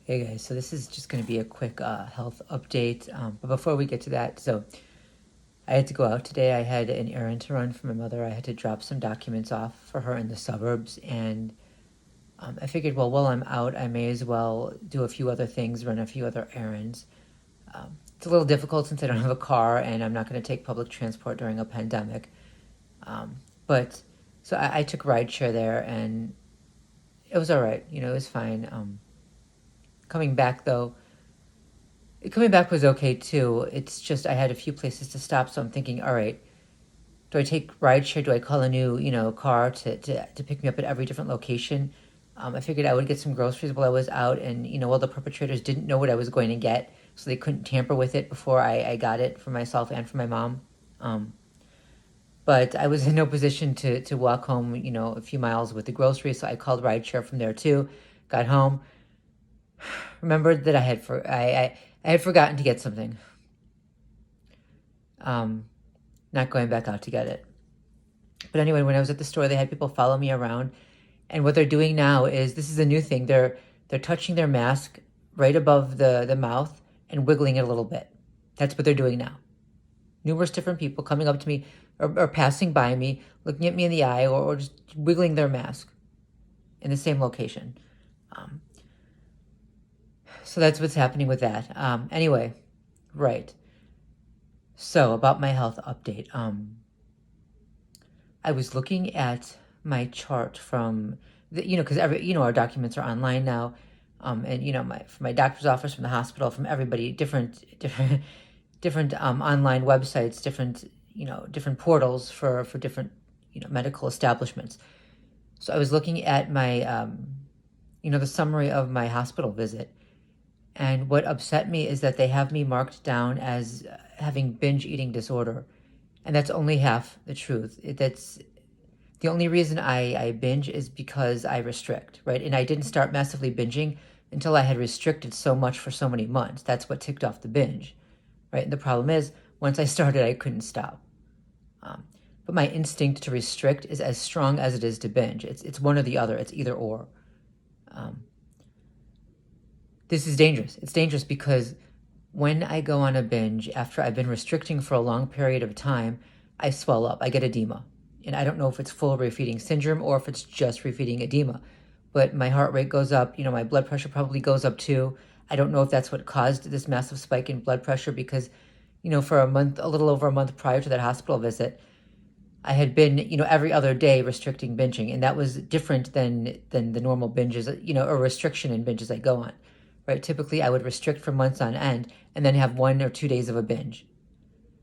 Hey guys, so this is just going to be a quick health update. But before we get to that, so I had to go out today. I had an errand to run for my mother. I had to drop some documents off for her in the suburbs. And I figured, well, while I'm out, I may as well do a few other things, run a few other errands. It's a little difficult since I don't have a car and I'm not going to take public transport during a pandemic. But so I took rideshare there and it was all right. It was fine. Coming back though, coming back was okay too. It's just I had a few places to stop, so I'm thinking, all right, do I take rideshare? Do I call a new, car to pick me up at every different location? I figured I would get some groceries while I was out, and all the perpetrators didn't know what I was going to get, so they couldn't tamper with it before I got it for myself and for my mom. But I was in no position to walk home, a few miles with the groceries, so I called rideshare from there too. Got home, remembered that I had forgotten to get something. Not going back out to get it. But anyway, when I was at the store, they had people follow me around, and what they're doing now is this is a new thing. They're touching their mask right above the mouth and wiggling it a little bit. That's what they're doing now. Numerous different people coming up to me or passing by me, looking at me in the eye, or just wiggling their mask in the same location. So that's what's happening with that. Anyway, right. So about my health update. I was looking at my chart from because our documents are online now, and from my doctor's office, from the hospital, from everybody, different online websites, different portals for different medical establishments. So I was looking at my the summary of my hospital visit, and what upset me is that they have me marked down as having binge eating disorder, and that's only half the truth. That's the only reason I binge is because I restrict, right? And I didn't start massively binging until I had restricted so much for so many months. That's what ticked off the binge, right? And the problem is, once I started, I couldn't stop. But my instinct to restrict is as strong as it is to binge. It's one or the other. It's either or. This is dangerous. It's dangerous because when I go on a binge after I've been restricting for a long period of time, I swell up. I get edema. And I don't know if it's full refeeding syndrome or if it's just refeeding edema. But my heart rate goes up. My blood pressure probably goes up too. I don't know if that's what caused this massive spike in blood pressure because, for a little over a month prior to that hospital visit, I had been, every other day restricting binging. And that was different than the normal binges, or restriction in binges I go on. Right? Typically, I would restrict for months on end and then have 1 or 2 days of a binge.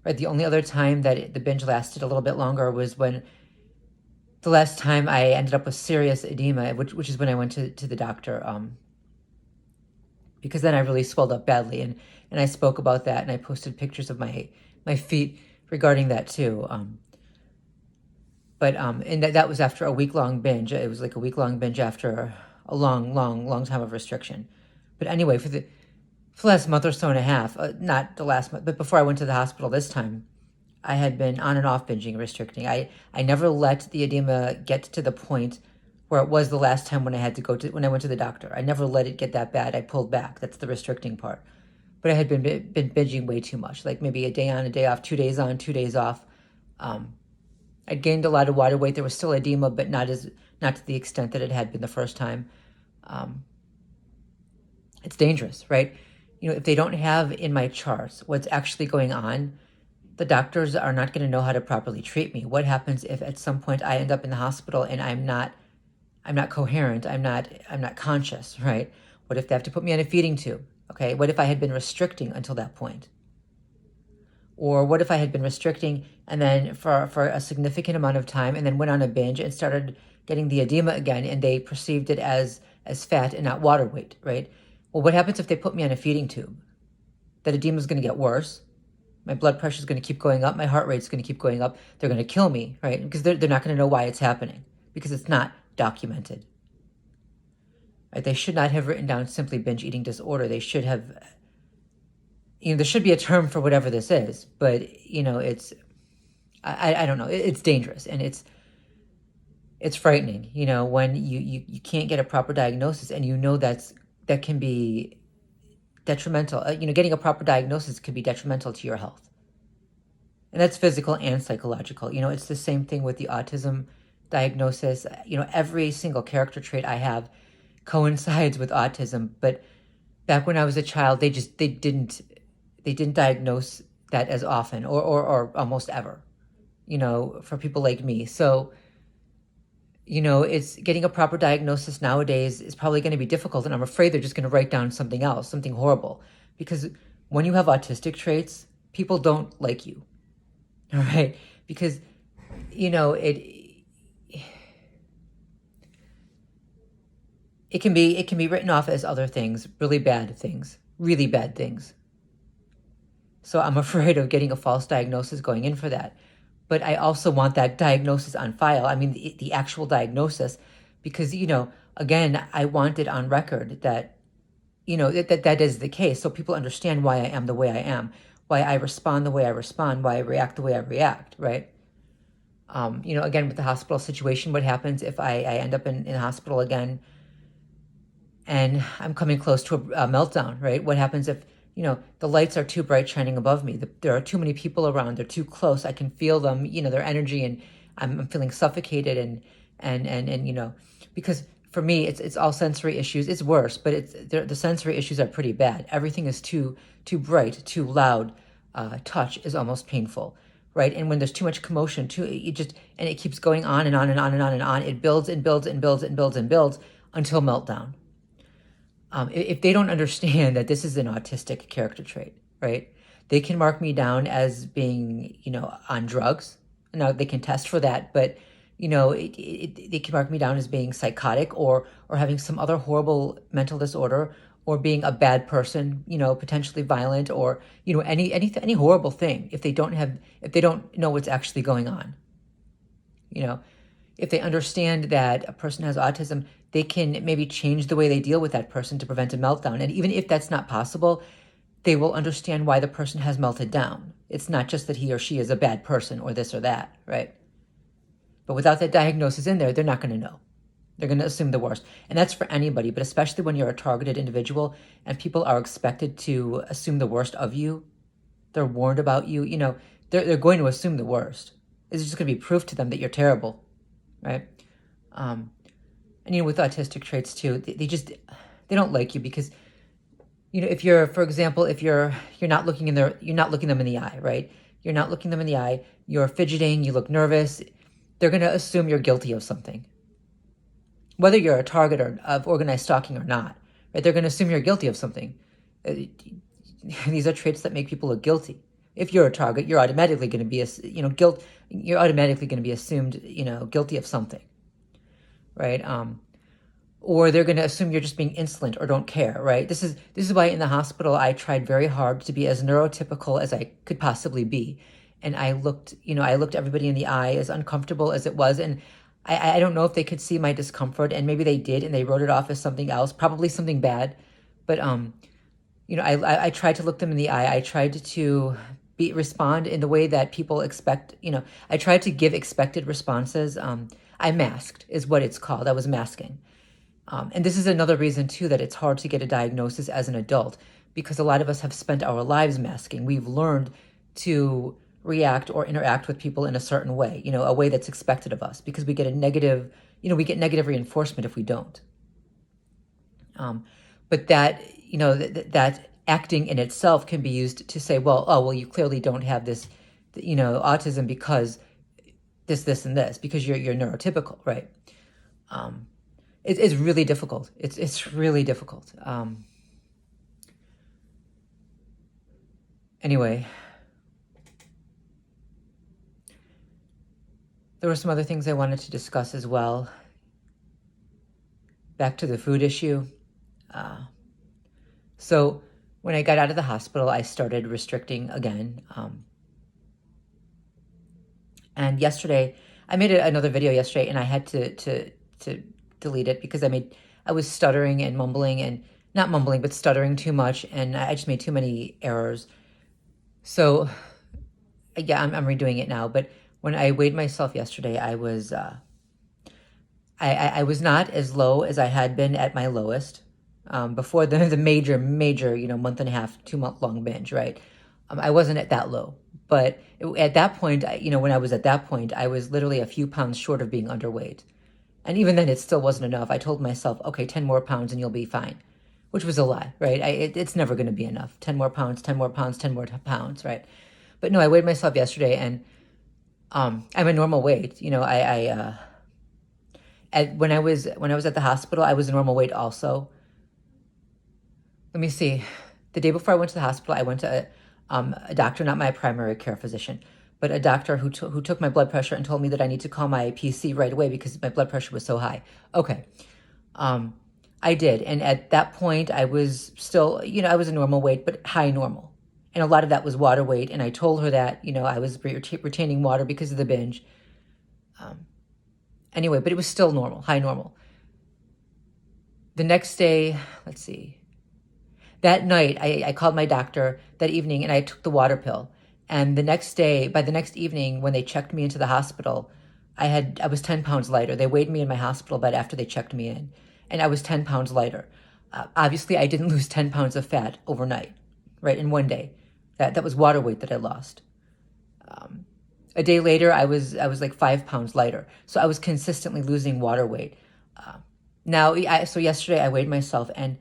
Right? The only other time that the binge lasted a little bit longer was when the last time I ended up with serious edema, which is when I went to the doctor, because then I really swelled up badly, and I spoke about that, and I posted pictures of my feet regarding that too. And that was after a week-long binge. It was like a week-long binge after a long time of restriction. But anyway, for the last month or so and a half, not the last month, but before I went to the hospital this time, I had been on and off binging, restricting. I never let the edema get to the point where it was the last time when I went to the doctor. I never let it get that bad. I pulled back. That's the restricting part. But I had been binging way too much, like maybe a day on, a day off, 2 days on, 2 days off. I'd gained a lot of water weight. There was still edema, but not to the extent that it had been the first time. It's dangerous, right? If they don't have in my charts what's actually going on, the doctors are not going to know how to properly treat me. What happens if at some point I end up in the hospital and I'm not coherent, I'm not conscious, right? What if they have to put me on a feeding tube? Okay, what if I had been restricting until that point? Or what if I had been restricting and then for a significant amount of time and then went on a binge and started getting the edema again and they perceived it as fat and not water weight, right? Well, what happens if they put me on a feeding tube? That edema is going to get worse. My blood pressure is going to keep going up. My heart rate is going to keep going up. They're going to kill me, right? Because they're not going to know why it's happening because it's not documented. Right? They should not have written down simply binge eating disorder. They should have, there should be a term for whatever this is, but, it's, I don't know. It's dangerous and it's frightening, when you can't get a proper diagnosis and that's that can be detrimental. Getting a proper diagnosis can be detrimental to your health. And that's physical and psychological. It's the same thing with the autism diagnosis. Every single character trait I have coincides with autism. But back when I was a child, they didn't diagnose that as often or almost ever, for people like me. So, it's getting a proper diagnosis nowadays is probably going to be difficult. And I'm afraid they're just going to write down something else, something horrible. Because when you have autistic traits, people don't like you. All right. Because, it can be written off as other things, really bad things, really bad things. So I'm afraid of getting a false diagnosis going in for that. But I also want that diagnosis on file. I mean, the actual diagnosis, because, again, I want it on record that, that is the case. So people understand why I am the way I am, why I respond the way I respond, why I react the way I react, right? Again, with the hospital situation, what happens if I end up in the hospital again and I'm coming close to a meltdown, right? What happens if, the lights are too bright shining above me? There are too many people around. They're too close. I can feel them, their energy, and I'm feeling suffocated and because for me, it's all sensory issues. It's worse, but the sensory issues are pretty bad. Everything is too bright, too loud. Touch is almost painful, right? And when there's too much commotion, and it keeps going on and on and on and on and on. It builds and builds and builds and builds and builds until meltdown. If they don't understand that this is an autistic character trait, right? They can mark me down as being, on drugs. Now they can test for that, but they can mark me down as being psychotic or having some other horrible mental disorder, or being a bad person, potentially violent, or any horrible thing if they don't know what's actually going on. If they understand that a person has autism, they can maybe change the way they deal with that person to prevent a meltdown. And even if that's not possible, they will understand why the person has melted down. It's not just that he or she is a bad person or this or that, right? But without that diagnosis in there, they're not going to know. They're going to assume the worst. And that's for anybody, but especially when you're a targeted individual and people are expected to assume the worst of you. They're warned about you. They're going to assume the worst. It's just going to be proof to them that you're terrible, right? And with autistic traits too, they don't like you because, if you're, for example, if you're not looking you're not looking them in the eye, right? You're not looking them in the eye. You're fidgeting. You look nervous. They're going to assume you're guilty of something, whether you're a target of organized stalking or not, right? They're going to assume you're guilty of something. These are traits that make people look guilty. If you're a target, you're automatically going to be, you're automatically going to be assumed, guilty of something, right? Or they're going to assume you're just being insolent or don't care, right? This is why in the hospital I tried very hard to be as neurotypical as I could possibly be, and I looked everybody in the eye, as uncomfortable as it was, and I don't know if they could see my discomfort, and maybe they did, and they wrote it off as something else, probably something bad, but I tried to look them in the eye. I tried to respond in the way that people expect. I tried to give expected responses. I masked, is what it's called. I was masking. And this is another reason, too, that it's hard to get a diagnosis as an adult, because a lot of us have spent our lives masking. We've learned to react or interact with people in a certain way, a way that's expected of us, because we get negative reinforcement if we don't. But that, that acting in itself can be used to say, well, you clearly don't have this, autism because this, and this, because you're neurotypical, right? It's really difficult. It's really difficult. Anyway, there were some other things I wanted to discuss as well. Back to the food issue. So when I got out of the hospital, I started restricting again. And yesterday, I made another video yesterday, and I had to delete it because I was stuttering and mumbling, and not mumbling, but stuttering too much, and I just made too many errors. So yeah, I'm redoing it now. But when I weighed myself yesterday, I was I was not as low as I had been at my lowest. before the major, month and a half, 2 month long binge, right? I wasn't at that low. But at that point, when I was at that point, I was literally a few pounds short of being underweight. And even then, it still wasn't enough. I told myself, okay, 10 more pounds and you'll be fine, which was a lie, right? It's never going to be enough. 10 more pounds, 10 more pounds, 10 more pounds, right? But no, I weighed myself yesterday, and I'm a normal weight. When I was at the hospital, I was a normal weight also. Let me see. The day before I went to the hospital, I went to a doctor, not my primary care physician, but a doctor who took my blood pressure and told me that I need to call my PC right away because my blood pressure was so high. Okay. I did. And at that point, I was still, I was a normal weight, but high normal. And a lot of that was water weight. And I told her that, I was retaining water because of the binge. Anyway, but it was still normal, high normal. The next day, let's see. That night, I called my doctor that evening and I took the water pill. And the next day, by the next evening, when they checked me into the hospital, I was 10 pounds lighter. They weighed me in my hospital bed after they checked me in, and I was 10 pounds lighter. Obviously, I didn't lose 10 pounds of fat overnight, right, in one day. That was water weight that I lost. A day later, I was like 5 pounds lighter. So I was consistently losing water weight. So yesterday I weighed myself, and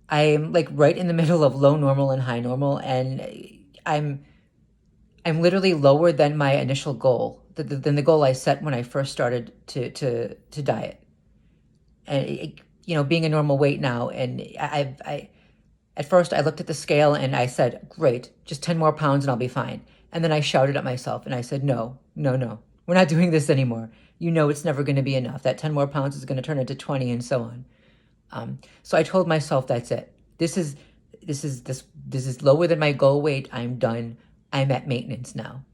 I'm like right in the middle of low normal and high normal, and I'm literally lower than my initial goal, than the goal I set when I first started to diet. And being a normal weight now, and I at first I looked at the scale and I said, "Great, just 10 more pounds and I'll be fine." And then I shouted at myself and I said, "No, no, no, we're not doing this anymore. It's never going to be enough. That 10 more pounds is going to turn into 20 and so on." So I told myself, that's it. This is lower than my goal weight. I'm done. I'm at maintenance now.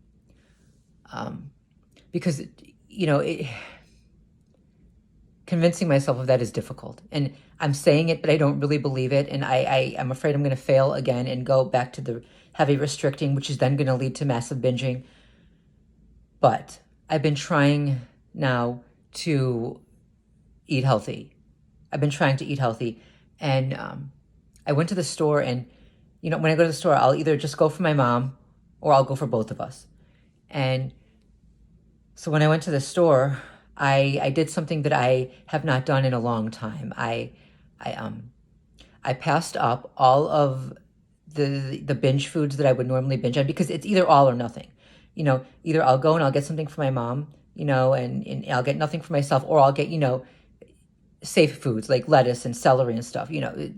Because convincing myself of that is difficult, and I'm saying it, but I don't really believe it, and I'm afraid I'm going to fail again and go back to the heavy restricting, which is then going to lead to massive binging. But I've been trying now to eat healthy. I've been trying to eat healthy, and I went to the store, and when I go to the store, I'll either just go for my mom or I'll go for both of us. And so when I went to the store, I did something that I have not done in a long time. I passed up all of the binge foods that I would normally binge on, because it's either all or nothing. Either I'll go and I'll get something for my mom, and I'll get nothing for myself, or I'll get, safe foods like lettuce and celery and stuff,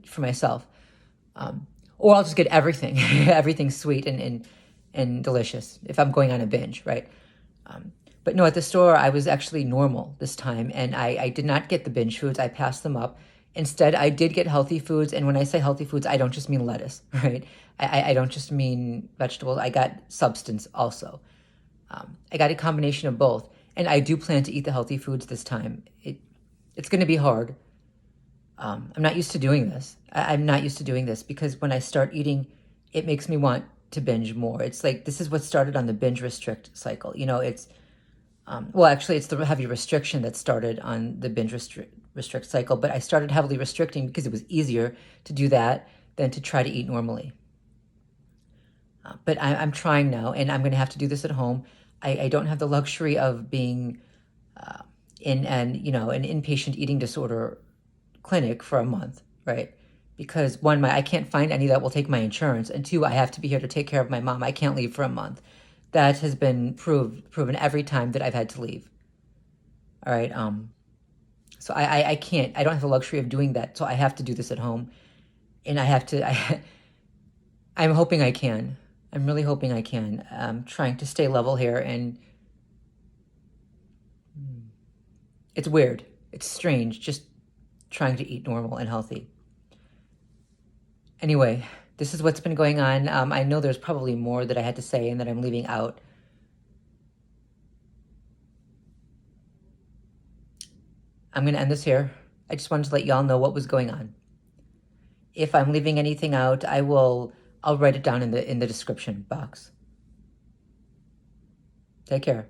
for myself. Or I'll just get everything, everything sweet and delicious if I'm going on a binge, right? But no, at the store, I was actually normal this time, and I did not get the binge foods. I passed them up. Instead, I did get healthy foods, and when I say healthy foods, I don't just mean lettuce, right? I don't just mean vegetables. I got substance also. I got a combination of both, and I do plan to eat the healthy foods this time. It's going to be hard. I'm not used to doing this. I'm not used to doing this, because when I start eating, it makes me want to binge more. It's like, this is what started on the binge restrict cycle. It's it's the heavy restriction that started on the binge restrict cycle, but I started heavily restricting because it was easier to do that than to try to eat normally. But I'm trying now, and I'm going to have to do this at home. I don't have the luxury of being in an inpatient eating disorder clinic for a month, right? Because one, I can't find any that will take my insurance, and two, I have to be here to take care of my mom. I can't leave for a month. That has been proven every time that I've had to leave. All right. So I can't. I don't have the luxury of doing that. So I have to do this at home, and I have to. I'm hoping I can. I'm really hoping I can. I'm trying to stay level here, and it's weird. It's strange. Just trying to eat normal and healthy. Anyway, this is what's been going on. I know there's probably more that I had to say and that I'm leaving out. I'm going to end this here. I just wanted to let y'all know what was going on. If I'm leaving anything out, I'll write it down in the description box. Take care.